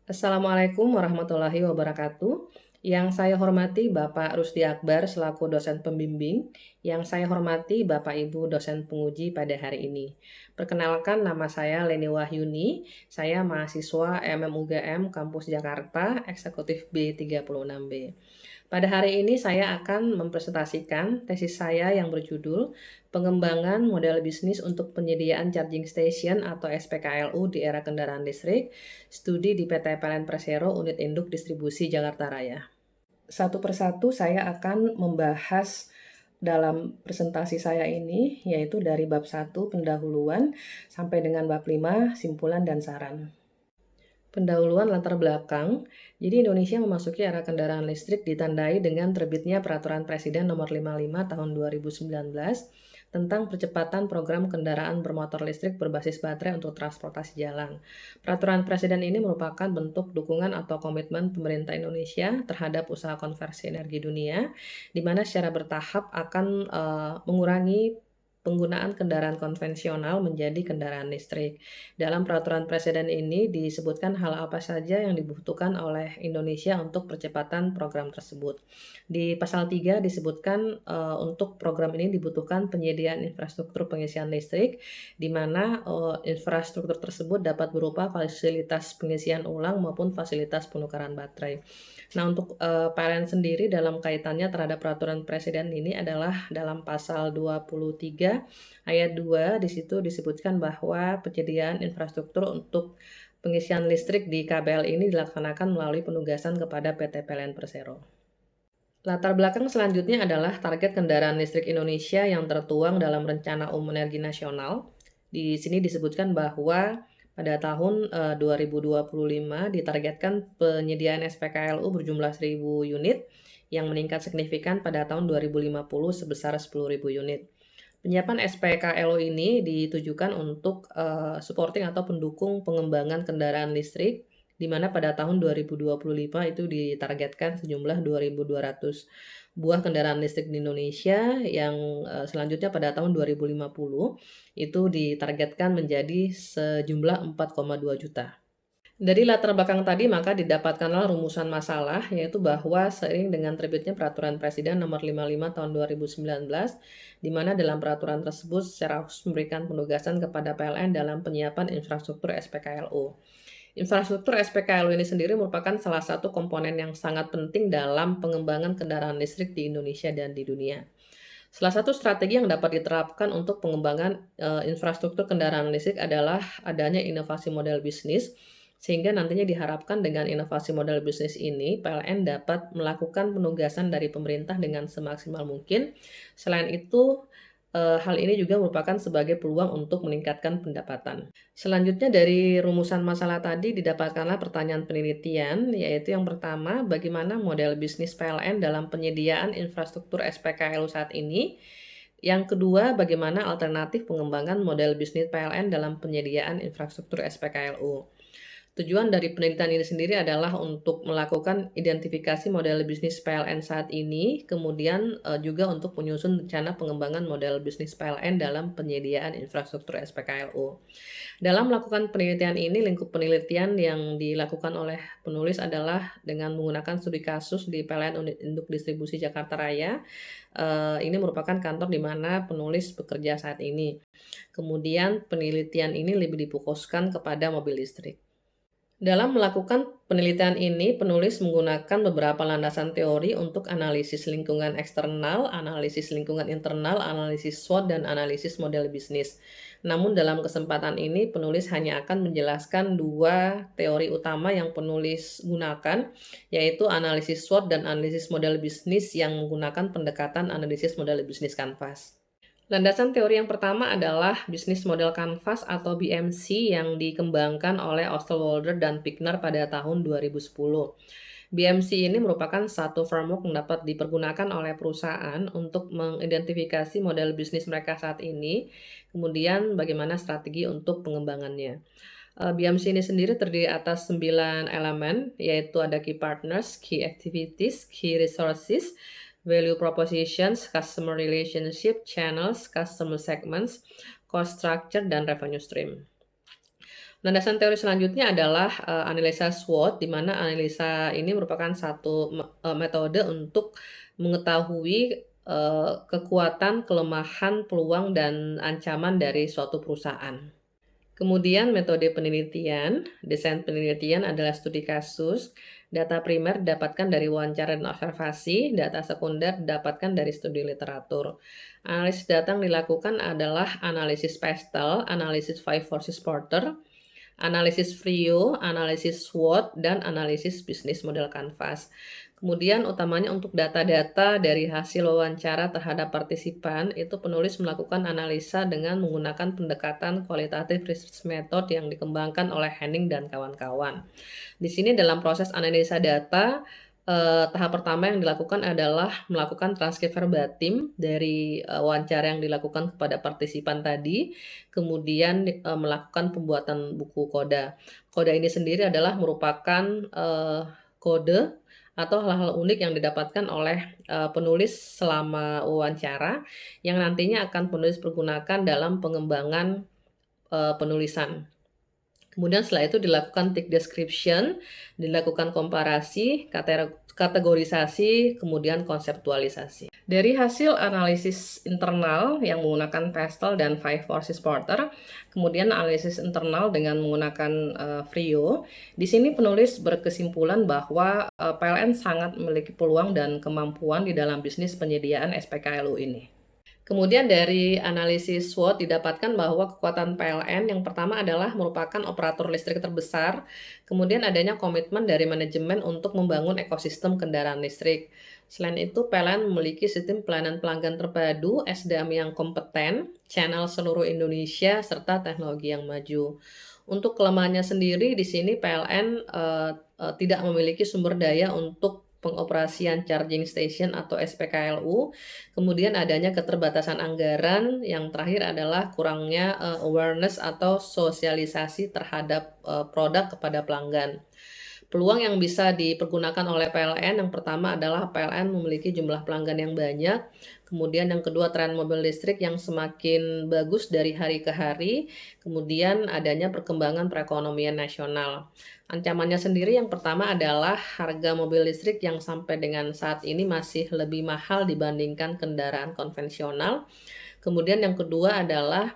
Assalamualaikum warahmatullahi wabarakatuh. Yang saya hormati Bapak Rusdi Akbar selaku dosen pembimbing, yang saya hormati Bapak Ibu dosen penguji pada hari ini. Perkenalkan nama saya Leni Wahyuni, saya mahasiswa MMUGM Kampus Jakarta, Eksekutif B36B. Pada hari ini saya akan mempresentasikan tesis saya yang berjudul Pengembangan Model Bisnis untuk Penyediaan Charging Station atau SPKLU di Era Kendaraan Listrik, studi di PT PLN Persero Unit Induk Distribusi Jakarta Raya. Satu persatu saya akan membahas dalam presentasi saya ini, yaitu dari bab 1 pendahuluan sampai dengan bab 5 simpulan dan saran. Pendahuluan latar belakang, jadi Indonesia memasuki era kendaraan listrik ditandai dengan terbitnya Peraturan Presiden Nomor 55 Tahun 2019 tentang percepatan program kendaraan bermotor listrik berbasis baterai untuk transportasi jalan. Peraturan Presiden ini merupakan bentuk dukungan atau komitmen pemerintah Indonesia terhadap usaha konversi energi dunia, di mana secara bertahap akan mengurangi penggunaan kendaraan konvensional menjadi kendaraan listrik. Dalam peraturan presiden ini disebutkan hal apa saja yang dibutuhkan oleh Indonesia untuk percepatan program tersebut. Di pasal 3 disebutkan untuk program ini dibutuhkan penyediaan infrastruktur pengisian listrik, di mana infrastruktur tersebut dapat berupa fasilitas pengisian ulang maupun fasilitas penukaran baterai. Nah, untuk PLN sendiri dalam kaitannya terhadap peraturan presiden ini adalah dalam pasal 23 ayat 2 di situ disebutkan bahwa penyediaan infrastruktur untuk pengisian listrik di KBL ini dilaksanakan melalui penugasan kepada PT PLN Persero. Latar belakang selanjutnya adalah target kendaraan listrik Indonesia yang tertuang dalam Rencana Umum Energi Nasional. Di sini disebutkan bahwa pada tahun 2025 ditargetkan penyediaan SPKLU berjumlah 1.000 unit yang meningkat signifikan pada tahun 2050 sebesar 10.000 unit. Penyiapan SPKLU ini ditujukan untuk supporting atau pendukung pengembangan kendaraan listrik, di mana pada tahun 2025 itu ditargetkan sejumlah 2.200 buah kendaraan listrik di Indonesia yang selanjutnya pada tahun 2050 itu ditargetkan menjadi sejumlah 4,2 juta. Dari latar belakang tadi maka didapatkanlah rumusan masalah, yaitu bahwa seiring dengan terbitnya Peraturan Presiden Nomor 55 Tahun 2019, di mana dalam peraturan tersebut secara khusus memberikan penugasan kepada PLN dalam penyiapan infrastruktur SPKLU. Infrastruktur SPKLU ini sendiri merupakan salah satu komponen yang sangat penting dalam pengembangan kendaraan listrik di Indonesia dan di dunia. Salah satu strategi yang dapat diterapkan untuk pengembangan infrastruktur kendaraan listrik adalah adanya inovasi model bisnis, sehingga nantinya diharapkan dengan inovasi model bisnis ini, PLN dapat melakukan penugasan dari pemerintah dengan semaksimal mungkin. Selain itu, hal ini juga merupakan sebagai peluang untuk meningkatkan pendapatan. Selanjutnya dari rumusan masalah tadi didapatkanlah pertanyaan penelitian, yaitu yang pertama, bagaimana model bisnis PLN dalam penyediaan infrastruktur SPKLU saat ini? Yang kedua, bagaimana alternatif pengembangan model bisnis PLN dalam penyediaan infrastruktur SPKLU? Tujuan dari penelitian ini sendiri adalah untuk melakukan identifikasi model bisnis PLN saat ini, kemudian juga untuk menyusun rencana pengembangan model bisnis PLN dalam penyediaan infrastruktur SPKLU. Dalam melakukan penelitian ini, lingkup penelitian yang dilakukan oleh penulis adalah dengan menggunakan studi kasus di PLN Unit Induk Distribusi Jakarta Raya. Ini merupakan kantor di mana penulis bekerja saat ini. Kemudian penelitian ini lebih difokuskan kepada mobil listrik. Dalam melakukan penelitian ini, penulis menggunakan beberapa landasan teori untuk analisis lingkungan eksternal, analisis lingkungan internal, analisis SWOT, dan analisis model bisnis. Namun dalam kesempatan ini, penulis hanya akan menjelaskan dua teori utama yang penulis gunakan, yaitu analisis SWOT dan analisis model bisnis yang menggunakan pendekatan analisis model bisnis kanvas. Landasan teori yang pertama adalah bisnis model kanvas atau BMC yang dikembangkan oleh Osterwalder dan Pickner pada tahun 2010. BMC ini merupakan satu framework yang dapat dipergunakan oleh perusahaan untuk mengidentifikasi model bisnis mereka saat ini, kemudian bagaimana strategi untuk pengembangannya. BMC ini sendiri terdiri atas 9 elemen, yaitu ada key partners, key activities, key resources, value propositions, customer relationship, channels, customer segments, cost structure, dan revenue stream. Landasan teori selanjutnya adalah analisa SWOT, di mana analisa ini merupakan satu metode untuk mengetahui kekuatan, kelemahan, peluang, dan ancaman dari suatu perusahaan. Kemudian metode penelitian, desain penelitian adalah studi kasus, data primer didapatkan dari wawancara dan observasi, data sekunder didapatkan dari studi literatur. Analisis data yang dilakukan adalah analisis PESTEL, analisis Five Forces Porter, analisis FRIO, analisis SWOT, dan analisis bisnis model Canvas. Kemudian utamanya untuk data-data dari hasil wawancara terhadap partisipan, itu penulis melakukan analisa dengan menggunakan pendekatan kualitatif research method yang dikembangkan oleh Henning dan kawan-kawan. Di sini dalam proses analisa data, tahap pertama yang dilakukan adalah melakukan transkrip verbatim dari wawancara yang dilakukan kepada partisipan tadi, kemudian melakukan pembuatan buku koda. Koda ini sendiri adalah merupakan kode atau hal-hal unik yang didapatkan oleh penulis selama wawancara yang nantinya akan penulis pergunakan dalam pengembangan penulisan. Kemudian setelah itu dilakukan tick description, dilakukan komparasi, kategorisasi, kemudian konseptualisasi. Dari hasil analisis internal yang menggunakan PESTEL dan Five Forces Porter, kemudian analisis internal dengan menggunakan FRIO, di sini penulis berkesimpulan bahwa PLN sangat memiliki peluang dan kemampuan di dalam bisnis penyediaan SPKLU ini. Kemudian dari analisis SWOT didapatkan bahwa kekuatan PLN yang pertama adalah merupakan operator listrik terbesar, kemudian adanya komitmen dari manajemen untuk membangun ekosistem kendaraan listrik. Selain itu, PLN memiliki sistem pelayanan pelanggan terpadu, SDM yang kompeten, channel seluruh Indonesia, serta teknologi yang maju. Untuk kelemahannya sendiri, di sini PLN tidak memiliki sumber daya untuk pengoperasian charging station atau SPKLU, kemudian adanya keterbatasan anggaran, yang terakhir adalah kurangnya awareness atau sosialisasi terhadap produk kepada pelanggan. Peluang yang bisa dipergunakan oleh PLN yang pertama adalah PLN memiliki jumlah pelanggan yang banyak, kemudian yang kedua tren mobil listrik yang semakin bagus dari hari ke hari, kemudian adanya perkembangan perekonomian nasional. Ancamannya sendiri yang pertama adalah harga mobil listrik yang sampai dengan saat ini masih lebih mahal dibandingkan kendaraan konvensional. Kemudian yang kedua adalah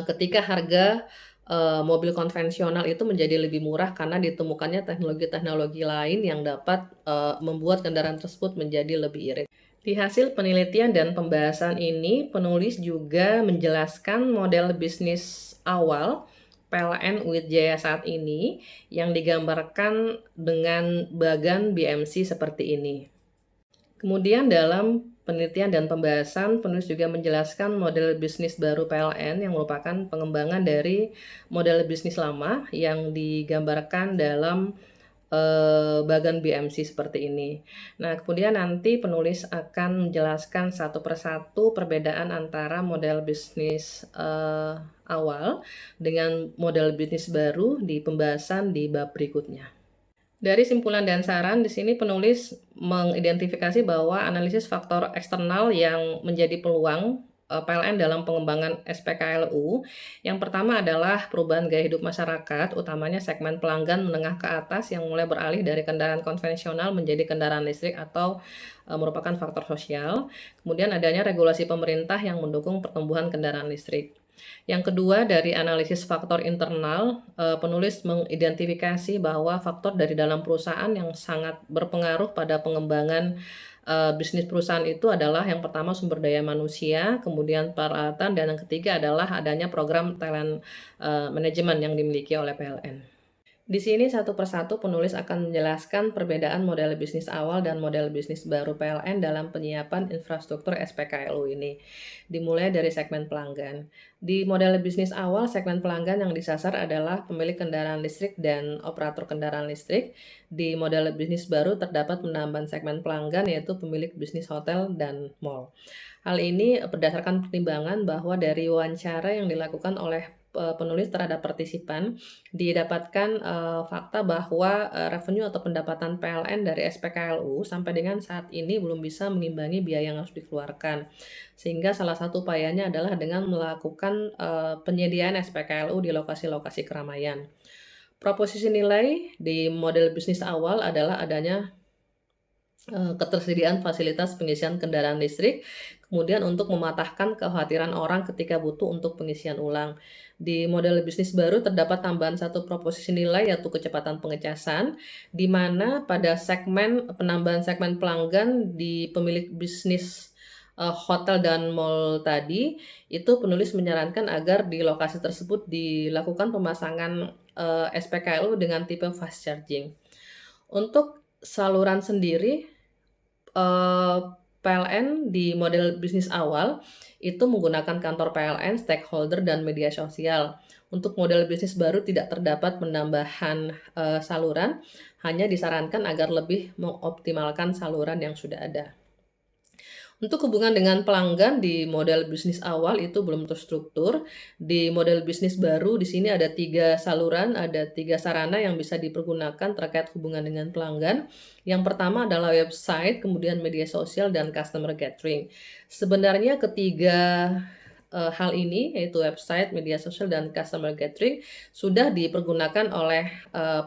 ketika harga mobil konvensional itu menjadi lebih murah karena ditemukannya teknologi-teknologi lain yang dapat membuat kendaraan tersebut menjadi lebih irit. Di hasil penelitian dan pembahasan ini, penulis juga menjelaskan model bisnis awal PLN Wijaya saat ini yang digambarkan dengan bagan BMC seperti ini. Kemudian dalam penelitian dan pembahasan, penulis juga menjelaskan model bisnis baru PLN yang merupakan pengembangan dari model bisnis lama yang digambarkan dalam bagan BMC seperti ini. Nah, kemudian nanti penulis akan menjelaskan satu persatu perbedaan antara model bisnis awal dengan model bisnis baru di pembahasan di bab berikutnya. Dari simpulan dan saran, di sini penulis mengidentifikasi bahwa analisis faktor eksternal yang menjadi peluang PLN dalam pengembangan SPKLU. Yang pertama adalah perubahan gaya hidup masyarakat, utamanya segmen pelanggan menengah ke atas yang mulai beralih dari kendaraan konvensional menjadi kendaraan listrik atau merupakan faktor sosial. Kemudian adanya regulasi pemerintah yang mendukung pertumbuhan kendaraan listrik. Yang kedua, dari analisis faktor internal, penulis mengidentifikasi bahwa faktor dari dalam perusahaan yang sangat berpengaruh pada pengembangan bisnis perusahaan itu adalah yang pertama sumber daya manusia, kemudian peralatan, dan yang ketiga adalah adanya program talent management yang dimiliki oleh PLN. Di sini satu persatu penulis akan menjelaskan perbedaan model bisnis awal dan model bisnis baru PLN dalam penyiapan infrastruktur SPKLU ini. Dimulai dari segmen pelanggan. Di model bisnis awal, segmen pelanggan yang disasar adalah pemilik kendaraan listrik dan operator kendaraan listrik. Di model bisnis baru terdapat penambahan segmen pelanggan yaitu pemilik bisnis hotel dan mall. Hal ini berdasarkan pertimbangan bahwa dari wawancara yang dilakukan oleh penulis terhadap partisipan, didapatkan fakta bahwa revenue atau pendapatan PLN dari SPKLU sampai dengan saat ini belum bisa mengimbangi biaya yang harus dikeluarkan. Sehingga salah satu upayanya adalah dengan melakukan penyediaan SPKLU di lokasi-lokasi keramaian. Proposisi nilai di model bisnis awal adalah adanya ketersediaan fasilitas pengisian kendaraan listrik, kemudian untuk mematahkan kekhawatiran orang ketika butuh untuk pengisian ulang. Di model bisnis baru terdapat tambahan satu proposisi nilai yaitu kecepatan pengecasan, di mana pada penambahan segmen pelanggan di pemilik bisnis hotel dan mall tadi, itu penulis menyarankan agar di lokasi tersebut dilakukan pemasangan SPKLU dengan tipe fast charging. Untuk saluran sendiri, PLN di model bisnis awal itu menggunakan kantor PLN, stakeholder, dan media sosial. Untuk model bisnis baru tidak terdapat penambahan saluran, hanya disarankan agar lebih mengoptimalkan saluran yang sudah ada. Untuk hubungan dengan pelanggan di model bisnis awal itu belum terstruktur. Di model bisnis baru di sini ada 3 saluran, ada 3 sarana yang bisa dipergunakan terkait hubungan dengan pelanggan. Yang pertama adalah website, kemudian media sosial, dan customer gathering. Sebenarnya ketiga hal ini, yaitu website, media sosial, dan customer gathering, sudah dipergunakan oleh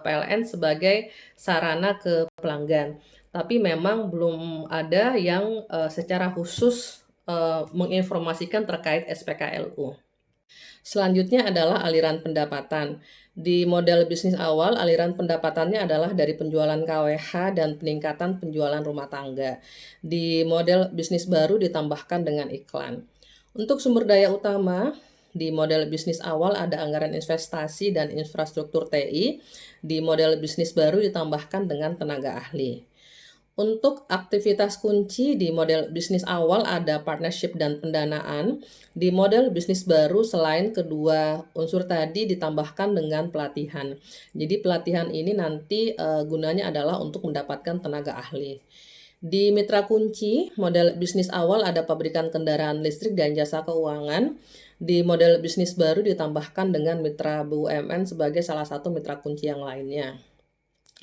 PLN sebagai sarana ke pelanggan. Tapi memang belum ada yang secara khusus menginformasikan terkait SPKLU. Selanjutnya adalah aliran pendapatan. Di model bisnis awal, aliran pendapatannya adalah dari penjualan KWH dan peningkatan penjualan rumah tangga. Di model bisnis baru ditambahkan dengan iklan. Untuk sumber daya utama, di model bisnis awal ada anggaran investasi dan infrastruktur TI. Di model bisnis baru ditambahkan dengan tenaga ahli. Untuk aktivitas kunci di model bisnis awal ada partnership dan pendanaan. Di model bisnis baru selain kedua unsur tadi ditambahkan dengan pelatihan. Jadi pelatihan ini nanti gunanya adalah untuk mendapatkan tenaga ahli. Di mitra kunci, model bisnis awal ada pabrikan kendaraan listrik dan jasa keuangan. Di model bisnis baru ditambahkan dengan mitra BUMN sebagai salah satu mitra kunci yang lainnya.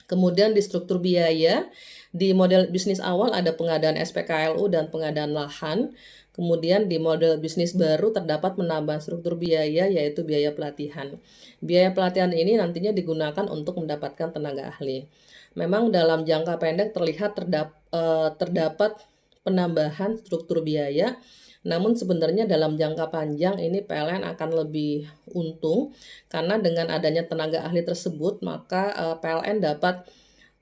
Kemudian di struktur biaya, di model bisnis awal ada pengadaan SPKLU dan pengadaan lahan. Kemudian di model bisnis baru terdapat penambahan struktur biaya yaitu biaya pelatihan. Biaya pelatihan ini nantinya digunakan untuk mendapatkan tenaga ahli. Memang dalam jangka pendek terlihat terdapat penambahan struktur biaya, namun sebenarnya dalam jangka panjang ini PLN akan lebih untung karena dengan adanya tenaga ahli tersebut maka PLN dapat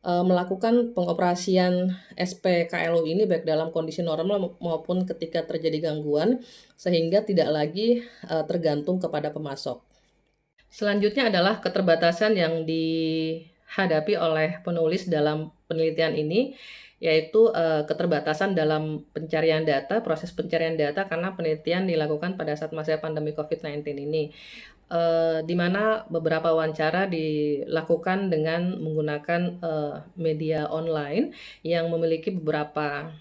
melakukan pengoperasian SPKLU ini baik dalam kondisi normal maupun ketika terjadi gangguan sehingga tidak lagi tergantung kepada pemasok. Selanjutnya adalah keterbatasan yang dihadapi oleh penulis dalam penelitian ini, yaitu keterbatasan dalam pencarian data, proses pencarian data karena penelitian dilakukan pada saat masa pandemi COVID-19 ini. Di mana beberapa wawancara dilakukan dengan menggunakan media online yang memiliki beberapa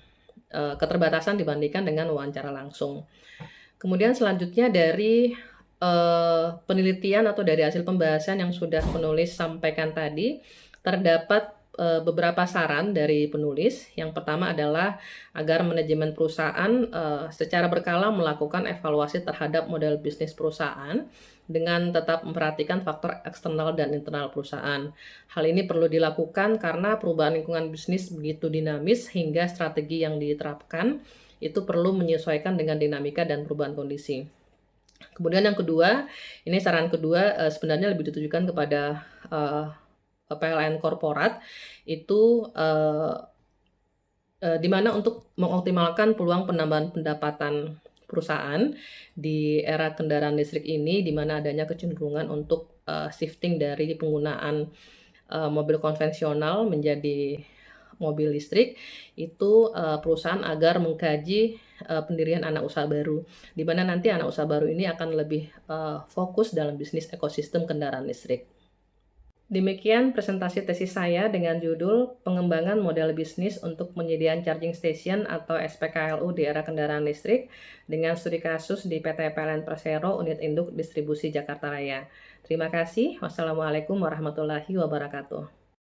keterbatasan dibandingkan dengan wawancara langsung. Kemudian selanjutnya dari penelitian atau dari hasil pembahasan yang sudah penulis sampaikan tadi, terdapat beberapa saran dari penulis. Yang pertama adalah agar manajemen perusahaan secara berkala melakukan evaluasi terhadap model bisnis perusahaan dengan tetap memperhatikan faktor eksternal dan internal perusahaan. Hal ini perlu dilakukan karena perubahan lingkungan bisnis begitu dinamis hingga strategi yang diterapkan itu perlu menyesuaikan dengan dinamika dan perubahan kondisi. Kemudian yang kedua, ini saran kedua sebenarnya lebih ditujukan kepada PLN korporat, itu di mana untuk mengoptimalkan peluang penambahan pendapatan perusahaan di era kendaraan listrik ini, di mana adanya kecenderungan untuk shifting dari penggunaan mobil konvensional menjadi mobil listrik, itu perusahaan agar mengkaji pendirian anak usaha baru, di mana nanti anak usaha baru ini akan lebih fokus dalam bisnis ekosistem kendaraan listrik. Demikian presentasi tesis saya dengan judul Pengembangan Model Bisnis untuk Penyediaan Charging Station atau SPKLU di Era Kendaraan Listrik dengan studi kasus di PT PLN Persero Unit Induk Distribusi Jakarta Raya. Terima kasih. Wassalamualaikum warahmatullahi wabarakatuh.